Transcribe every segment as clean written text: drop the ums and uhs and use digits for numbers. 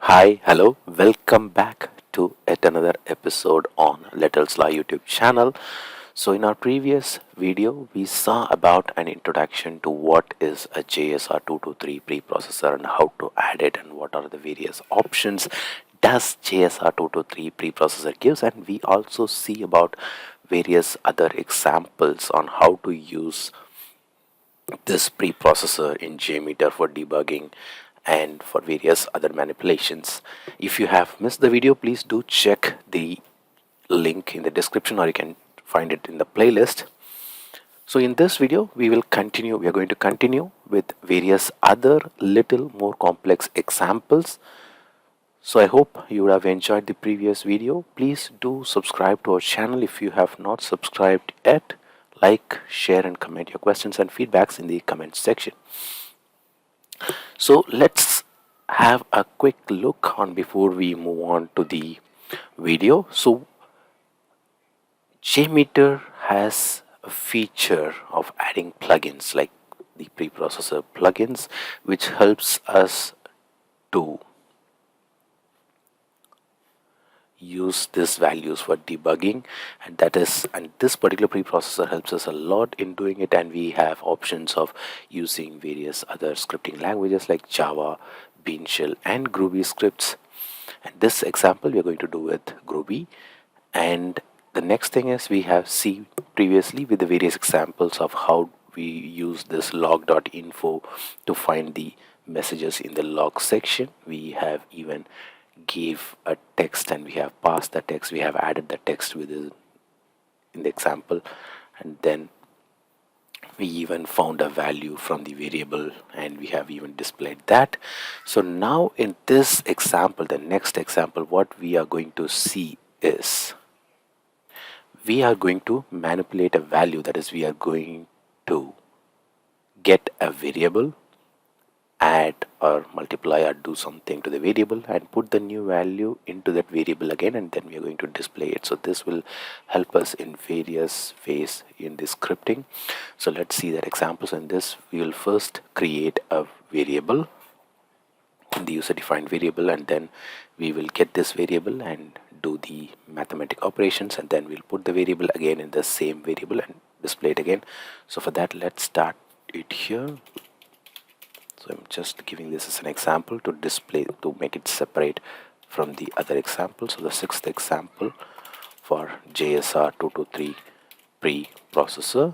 Hi, hello, welcome back to yet another episode on Little Sly YouTube channel. So, in our previous video, we saw about an introduction to what is a JSR223 preprocessor and how to add it and what are the various options does JSR223 preprocessor gives, and we also see about various other examples on how to use this preprocessor in JMeter for debugging and for various other manipulations. If you have missed the video, please do check the link in the description or you can find it in the playlist. So in this video, we are going to continue with various other little more complex examples. So I hope you would have enjoyed the previous video. Please do subscribe to our channel if you have not subscribed yet. Like, share and comment your questions and feedbacks in the comment section. So let's have a quick look on before we move on to the video. So JMeter has a feature of adding plugins like the preprocessor plugins, which helps us to use these values for debugging, and this particular preprocessor helps us a lot in doing it. And we have options of using various other scripting languages like Java, Bean Shell and Groovy scripts. And this example we are going to do with Groovy. And the next thing is we have seen previously with the various examples of how we use this log.info to find the messages in the log section. We have even gave a text and we have passed the text, we have added the text within in the example, and then we even found a value from the variable and we have even displayed that. So now in this example, the next example, what we are going to see is we are going to manipulate a value. That is, we are going to get a variable, add or multiply or do something to the variable and put the new value into that variable again, and then we are going to display it. So this will help us in various ways in this scripting. So let's see that examples. In this, we will first create a variable in the user defined variable, and then we will get this variable and do the mathematical operations, and then we'll put the variable again in the same variable and display it again. So for that, let's start it here. So I'm just giving this as an example to display, to make it separate from the other example. So the sixth example for JSR223 preprocessor.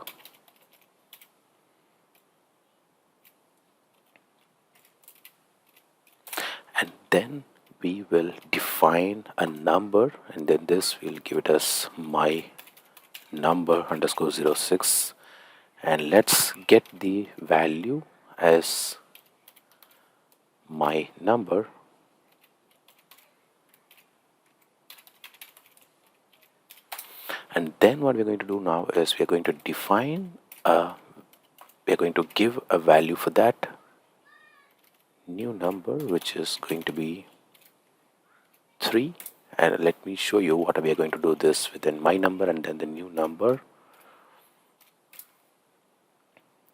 And then we will define a number, and then this will give it as my number underscore 06, and let's get the value as my number. And then what we're going to do now is we're going to define we're going to give a value for that new number, which is going to be 3. And let me show you what we are going to do this within my number and then the new number.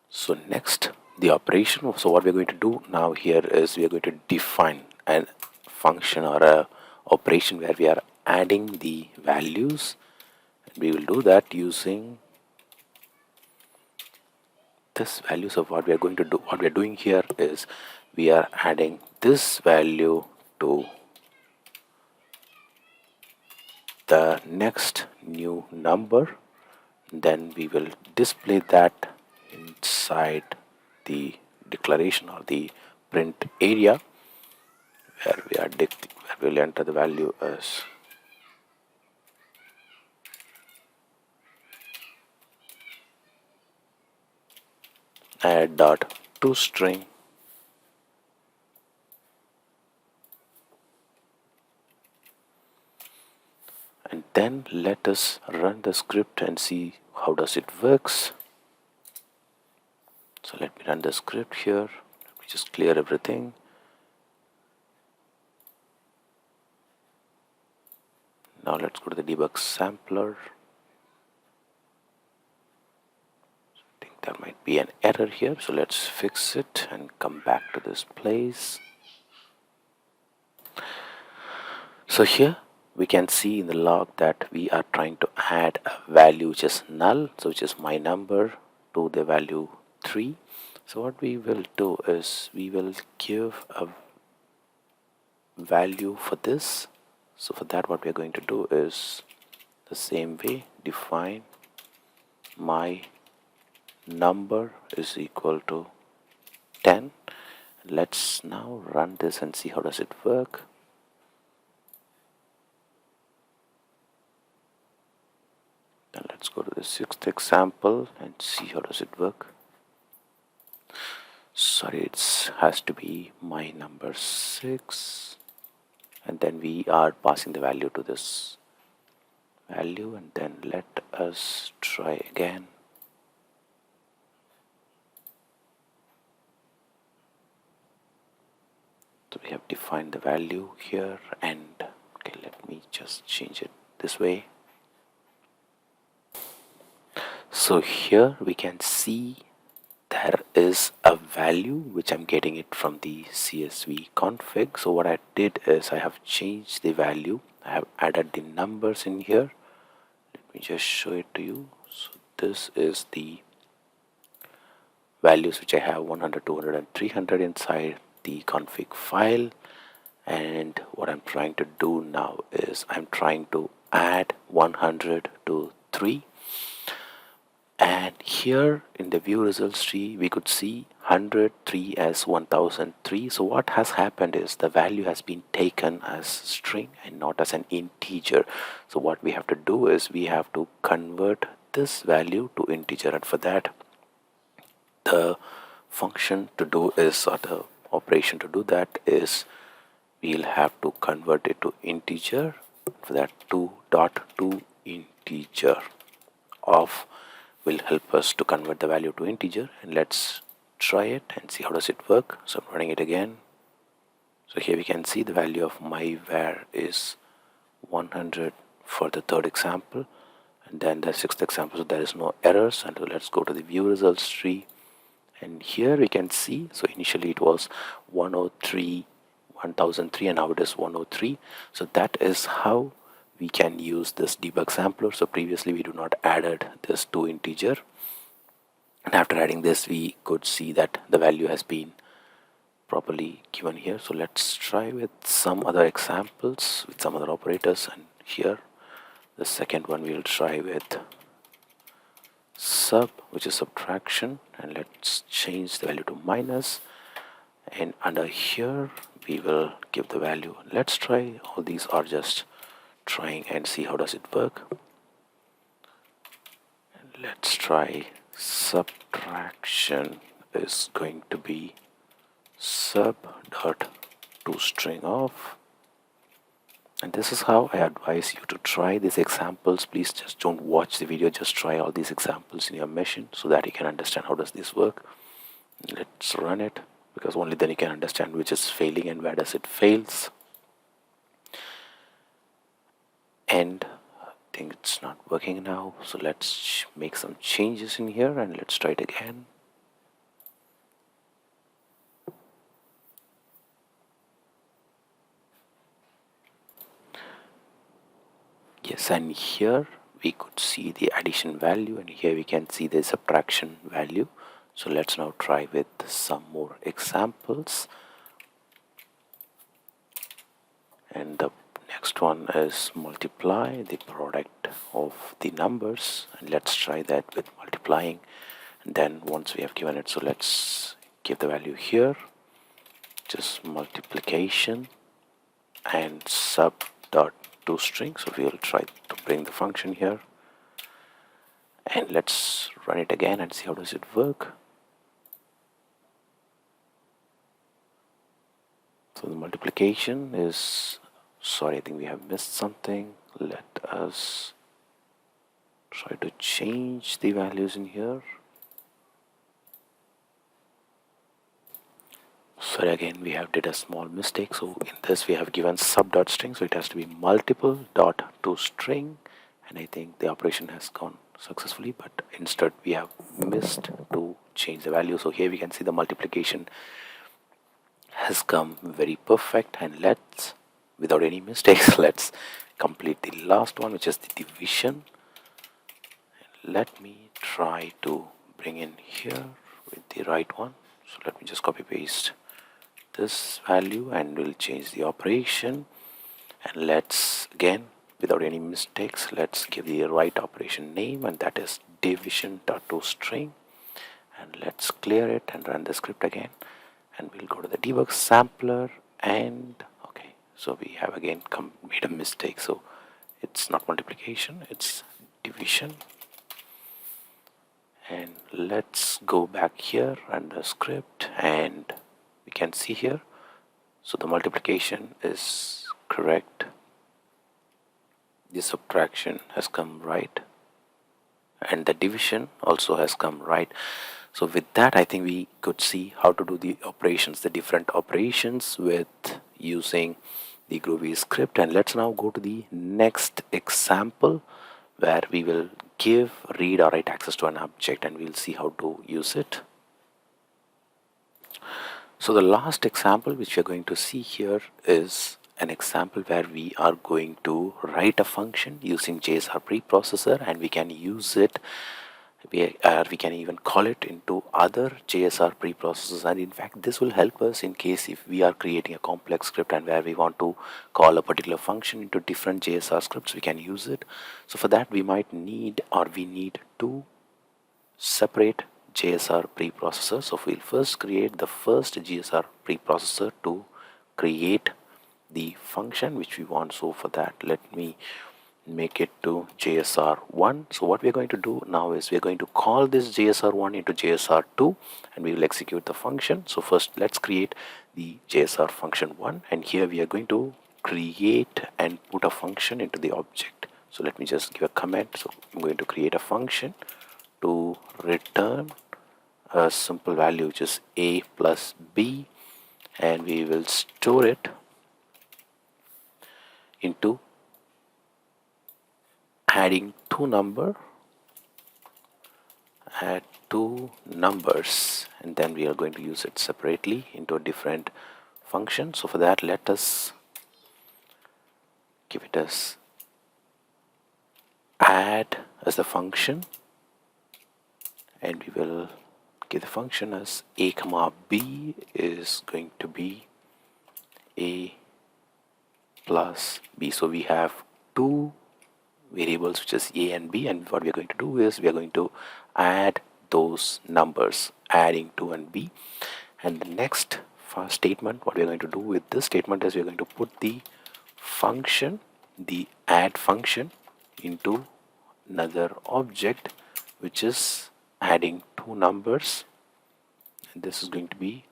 So next, the operation. So what we're going to do now here is we are going to define a function or a operation where we are adding the values. We will do that using this value. So what we are going to do, what we are doing here is we are adding this value to the next new number. Then we will display that inside the declaration or the print area where we will enter the value as add dot toString, and then let us run the script and see how does it works. So let me run the script here. Let me just clear everything. Now let's go to the debug sampler. I think there might be an error here, so let's fix it and come back to this place. So here we can see in the log that we are trying to add a value which is null, so which is my number, to the value 3. So what we will do is we will give a value for this. So for that, what we are going to do is the same way, define my number is equal to 10. Let's now run this and see how does it work. Then let's go to the 6th example and see how does it work. Sorry, it has to be my number 6, and then we are passing the value to this value, and then let us try again. So we have defined the value here, and okay, let me just change it this way. So here we can see there is a value which I'm getting it from the CSV config. So what I did is I have changed the value. I have added the numbers in here. Let me just show it to you. So this is the values which I have 100, 200 and 300 inside the config file. And what I'm trying to do now is I'm trying to add 100 to 3. And here in the view results tree, we could see 103 as 1003. So what has happened is the value has been taken as string and not as an integer. So what we have to do is we have to convert this value to integer, and for that the function to do is, or the operation to do that is, we'll have to convert it to integer. For that, 2.to integer of will help us to convert the value to integer. And let's try it and see how does it work. So I'm running it again. So here we can see the value of my var is 100 for the 3rd example, and then the 6th example, so there is no errors. And let's go to the view results tree, and here we can see, so initially it was 103, 1003, and now it is 103. So that is how we can use this debug sampler. So previously we do not added this to integer, and after adding this we could see that the value has been properly given here. So let's try with some other examples with some other operators, and here the second one we'll try with sub, which is subtraction, and let's change the value to minus, and under here we will give the value. Let's try, all these are just trying and see how does it work. And let's try subtraction is going to be sub dot to string of, and this is how I advise you to try these examples. Please just don't watch the video, just try all these examples in your machine so that you can understand how does this work. Let's run it, because only then you can understand which is failing and where does it fails. And I think it's not working now, so let's make some changes in here and let's try it again. Yes, and here we could see the addition value, and here we can see the subtraction value. So let's now try with some more examples. And the next one is multiply the product of the numbers, and let's try that with multiplying. And then once we have given it, so let's give the value here, just multiplication and sub dot to string. So we'll try to bring the function here, and let's run it again and see how does it work. So the multiplication is, sorry, I think we have missed something. Let us try to change the values in here. Sorry, again we have did a small mistake. So in this we have given sub dot string, so it has to be multiple dot to string, and I think the operation has gone successfully, but instead we have missed to change the value. So here we can see the multiplication has come very perfect, and let's without any mistakes, let's complete the last one, which is the division. Let me try to bring in here with the right one. So let me just copy paste this value and we'll change the operation. And let's, again, without any mistakes, let's give the right operation name, and that is division.toString. And let's clear it and run the script again. And we'll go to the debug sampler, and okay, so we have again made a mistake. So it's not multiplication, it's division. And let's go back here, run the script, and we can see here, so the multiplication is correct, the subtraction has come right, and the division also has come right. So with that, I think we could see how to do the operations, the different operations with using the Groovy script. And let's now go to the next example where we will give read or write access to an object, and we'll see how to use it. So the last example which we are going to see here is an example where we are going to write a function using JSR preprocessor, and we can use it, we can even call it into other JSR preprocessors. And in fact, this will help us in case if we are creating a complex script and where we want to call a particular function into different JSR scripts, we can use it. So for that, we might need, or we need two separate JSR preprocessor. So we'll first create the first JSR preprocessor to create the function which we want. So for that, let me make it to JSR1. So what we're going to do now is we're going to call this JSR1 into JSR2, and we will execute the function. So first let's create the JSR function 1, and here we are going to create and put a function into the object. So let me just give a comment. So I'm going to create a function to return a simple value which is a plus b, and we will store it into add two numbers, and then we are going to use it separately into a different function. So for that, let us give it as add as the function, and we will give the function as a comma b is going to be a plus b. So we have two variables which is a and b, and what we are going to do is we are going to add those numbers, adding 2 and b. And the next statement, what we are going to do with this statement is we are going to put the function, the add function, into another object which is adding two numbers, and this is going to be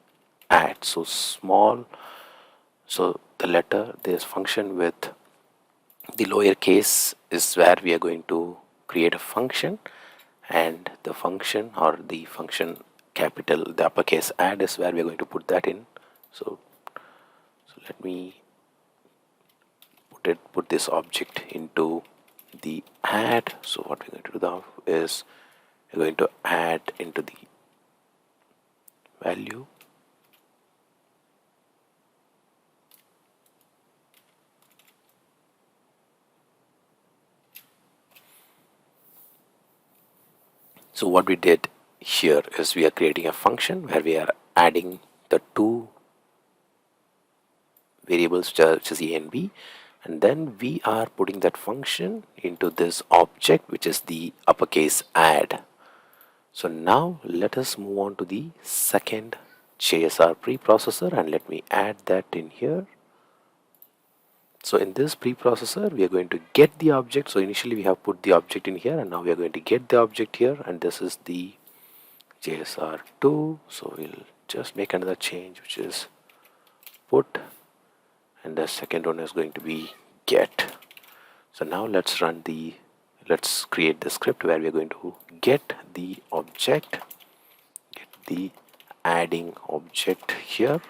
add. So small, so the letter, this function with the lowercase is where we are going to create a function, and the function, or the function capital, the uppercase add, is where we are going to put that in. So let me put this object into the add. So what we're going to do now is we're going to add into the value, so what we did here is we are creating a function where we are adding the two variables which is a and b, and then we are putting that function into this object which is the uppercase add. So now let us move on to the second JSR preprocessor, and let me add that in here. So in this preprocessor, we are going to get the object. So initially we have put the object in here, and now we are going to get the object here, and this is the JSR2. So we'll just make another change which is put, and the second one is going to be get. So now let's create the script where we are going to get the object, get the adding object here,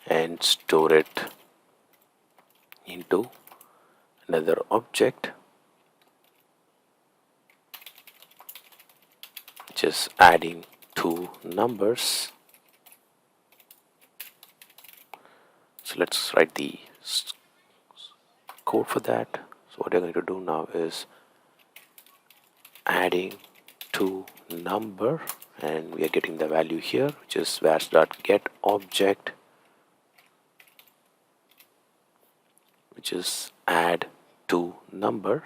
and store it into another object which is adding two numbers. So let's write the code for that. So what you're going to do now is adding to number, and we are getting the value here, which is var.get object, which is add to number.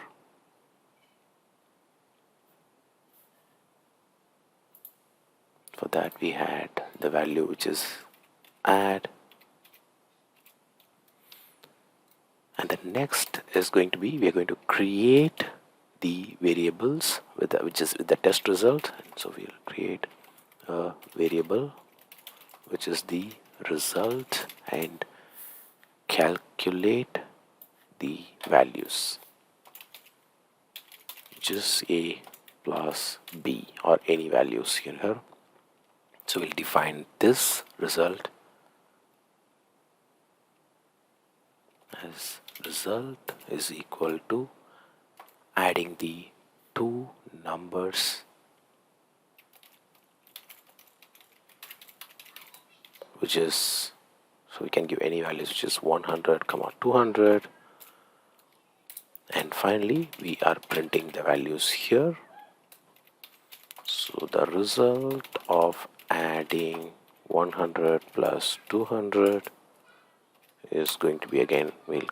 For that we had the value which is add, and the next is going to be, we are going to create the variables with the, which is with the test result. And so we'll create a variable which is the result and calculate the values, which is a plus b or any values here. So we'll define this result as result is equal to adding the two numbers which is, so we can give any values, which is 100, 200, and finally we are printing the values here. So the result of adding 100 plus 200 is going to be, again we'll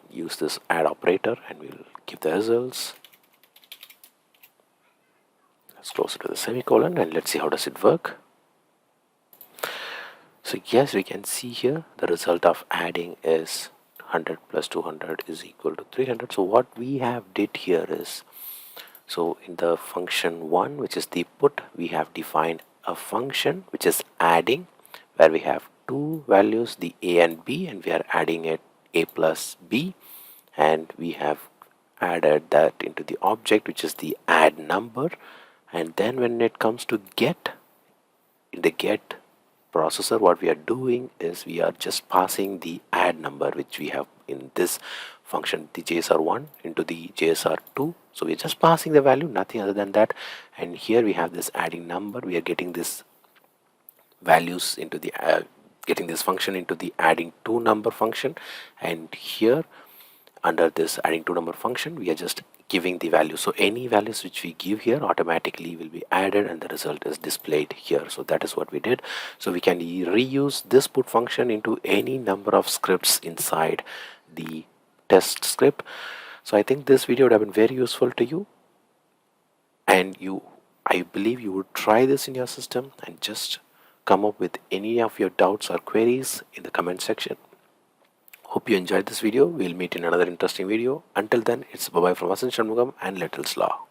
use this add operator and we'll give the results. Let's close it to the semicolon and let's see how does it work. So yes, we can see here the result of adding is 100 plus 200 is equal to 300. So what we have did here is, so in the function 1, which is the put, we have defined a function which is adding, where we have two values, the a and b, and we are adding it a plus b, and we have added that into the object which is the add number. And then when it comes to get, in the get processor, what we are doing is we are just passing the add number which we have in this function, the JSR1 into the JSR2. So we're just passing the value, nothing other than that. And here we have this adding number, we are getting this values into the getting this function into the adding to number function, and here under this adding to number function we are just giving the value. So any values which we give here automatically will be added and the result is displayed here. So that is what we did. So we can reuse this put function into any number of scripts inside the test script. So I think this video would have been very useful to you, and I believe you would try this in your system and just come up with any of your doubts or queries in the comment section. Hope you enjoyed this video. We'll meet in another interesting video. Until then, it's bye bye from Vasan Shanmugam and Little's Law.